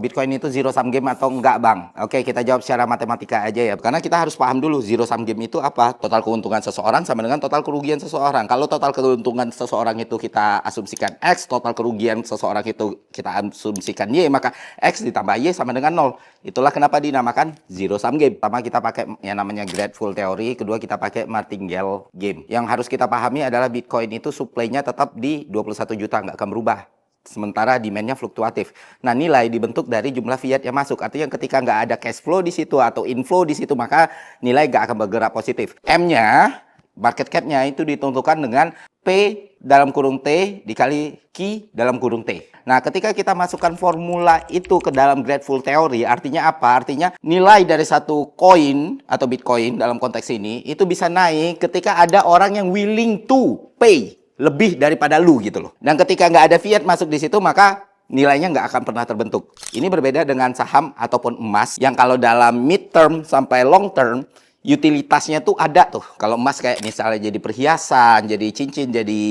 Bitcoin itu zero sum game atau enggak, Bang? Oke, kita jawab secara matematika aja ya. Karena kita harus paham dulu zero sum game itu apa. Total keuntungan seseorang sama dengan total kerugian seseorang. Kalau total keuntungan seseorang itu kita asumsikan X, total kerugian seseorang itu kita asumsikan Y, maka X ditambah Y sama dengan 0. Itulah kenapa dinamakan zero sum game. Pertama kita pakai yang namanya grateful theory, kedua kita pakai martingale game. Yang harus kita pahami adalah Bitcoin itu supply-nya tetap di 21 juta, nggak akan berubah. Sementara demand-nya fluktuatif. Nah, nilai dibentuk dari jumlah fiat yang masuk. Artinya ketika nggak ada cash flow di situ atau inflow di situ, maka nilai nggak akan bergerak positif. M-nya, market cap-nya itu ditentukan dengan P dalam kurung T dikali Q dalam kurung T. Nah, ketika kita masukkan formula itu ke dalam grateful theory, artinya apa? Artinya nilai dari satu koin atau Bitcoin dalam konteks ini, itu bisa naik ketika ada orang yang willing to pay lebih daripada lu gitu loh. Dan ketika nggak ada fiat masuk di situ, maka nilainya nggak akan pernah terbentuk. Ini berbeda dengan saham ataupun emas yang kalau dalam mid term sampai long term utilitasnya tuh ada tuh. Kalau emas kayak misalnya jadi perhiasan, jadi cincin, jadi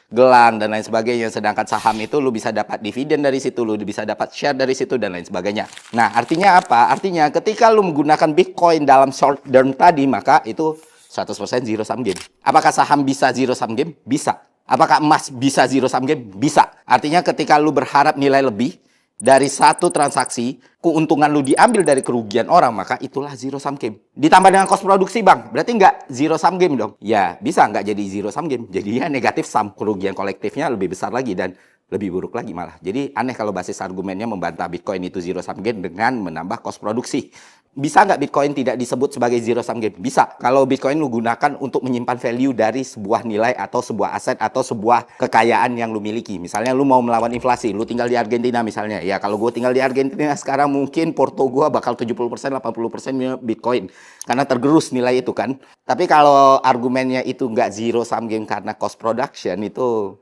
gelang dan lain sebagainya. Sedangkan saham itu lu bisa dapat dividen dari situ, lu bisa dapat share dari situ dan lain sebagainya. Nah, artinya apa? Artinya ketika lu menggunakan Bitcoin dalam short term tadi, maka itu 100% zero sum game. Apakah saham bisa zero sum game? Bisa. Apakah emas bisa zero sum game? Bisa. Artinya ketika lu berharap nilai lebih dari satu transaksi, keuntungan lu diambil dari kerugian orang, maka itulah zero sum game. Ditambah dengan cost produksi, Bang. Berarti nggak zero sum game dong? Ya, bisa nggak jadi zero sum game. Jadinya negatif sum. Kerugian kolektifnya lebih besar lagi dan lebih buruk lagi malah. Jadi aneh kalau basis argumennya membantah Bitcoin itu zero sum game dengan menambah cost produksi. Bisa nggak Bitcoin tidak disebut sebagai zero sum game? Bisa. Kalau Bitcoin lu gunakan untuk menyimpan value dari sebuah nilai atau sebuah aset atau sebuah kekayaan yang lu miliki. Misalnya lu mau melawan inflasi, lu tinggal di Argentina misalnya. Ya kalau gue tinggal di Argentina sekarang mungkin porto gue bakal 70%, 80% Bitcoin. Karena tergerus nilai itu kan. Tapi kalau argumennya itu nggak zero sum game karena cost production, itu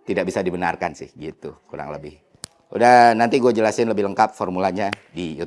tidak bisa dibenarkan sih gitu kurang lebih. Udah nanti gue jelasin lebih lengkap formulanya di YouTube.